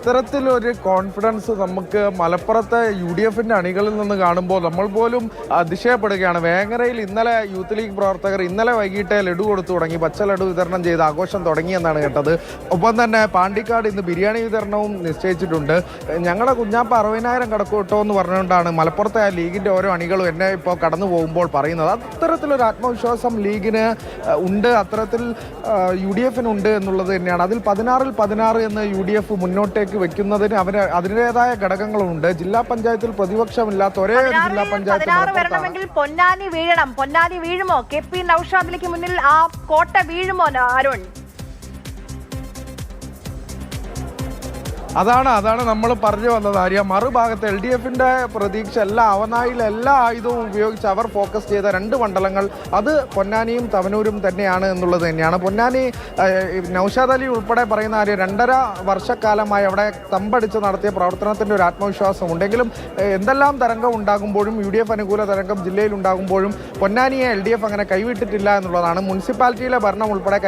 ഇത്തരത്തിലൊരു കോൺഫിഡൻസ് നമുക്ക് മലപ്പുറത്തെ UDFന്റെ അണികളിൽ നിന്ന് കാണുമ്പോൾ നമ്മൾ പോലും അതിശയപ്പെടുകയാണ്. വേങ്ങരയിൽ ഇന്നലെ യൂത്ത് ലീഗ് പ്രവർത്തകർ ഇന്നലെ വൈകിട്ട് ലഡു കൊടുത്തു തുടങ്ങി, പച്ച ലഡു വിതരണം ചെയ്ത് ആഘോഷം തുടങ്ങിയെന്നാണ് കേട്ടത്. ഒപ്പം തന്നെ പാണ്ടിക്കാട് ഇന്ന് ബിരിയാണി വിതരണവും നിശ്ചയിച്ചിട്ടുണ്ട്. ഞങ്ങളുടെ കുഞ്ഞാപ്പ 60,000 കടക്കൂട്ടോ എന്ന് പറഞ്ഞുകൊണ്ടാണ് മലപ്പുറത്തെ ലീഗിൻ്റെ ഓരോ അണികളും എന്നെ ഇപ്പോൾ കടന്നു പോകുമ്പോൾ പറയുന്നത്. അത്തരത്തിലൊരു ആത്മവിശ്വാസം ലീഗിന് ഉണ്ട്, അത്തരത്തിൽ UDFനുണ്ട് എന്നുള്ളത് തന്നെയാണ്. അതിൽ 16-ൽ 16 എന്ന് UDF മുന്നോട്ടേക്ക് വെക്കുന്നതിന് അതിൻ്റെതായ ഘടകങ്ങളുണ്ട്. ജില്ലാ പഞ്ചായത്തിൽ പ്രതിപക്ഷമില്ലാത്ത ഒരേ ഒരു ജില്ലാ പഞ്ചായത്ത് പൊന്നാനി വീഴണം. പൊന്നാനി വീഴുമോ? KP നൗഷാദിലേക്ക് മുന്നിൽ ആ കോട്ട വീഴുമോ അരുൺ? അതാണ് നമ്മൾ പറഞ്ഞു വന്നത് ആര്യ. മറുഭാഗത്ത് LDFന്റെ പ്രതീക്ഷ എല്ലാ ആയുധവും ഉപയോഗിച്ച് അവർ ഫോക്കസ് ചെയ്ത 2 മണ്ഡലങ്ങൾ അത് പൊന്നാനിയും തവനൂരും തന്നെയാണ് എന്നുള്ളത് തന്നെയാണ്. പൊന്നാനി നൗഷാദ് അലി ഉൾപ്പെടെ പറയുന്ന ആര്യ 2.5 വർഷക്കാലമായി അവിടെ തമ്പടിച്ച് നടത്തിയ പ്രവർത്തനത്തിൻ്റെ ഒരു ആത്മവിശ്വാസം ഉണ്ടെങ്കിലും എന്തെല്ലാം തരംഗം ഉണ്ടാകുമ്പോഴും UDF അനുകൂല തരംഗം ജില്ലയിൽ ഉണ്ടാകുമ്പോഴും പൊന്നാനിയെ LDF അങ്ങനെ കൈവിട്ടിട്ടില്ല എന്നുള്ളതാണ്. മുനിസിപ്പാലിറ്റിയിലെ ഭരണം ഉൾപ്പെടെ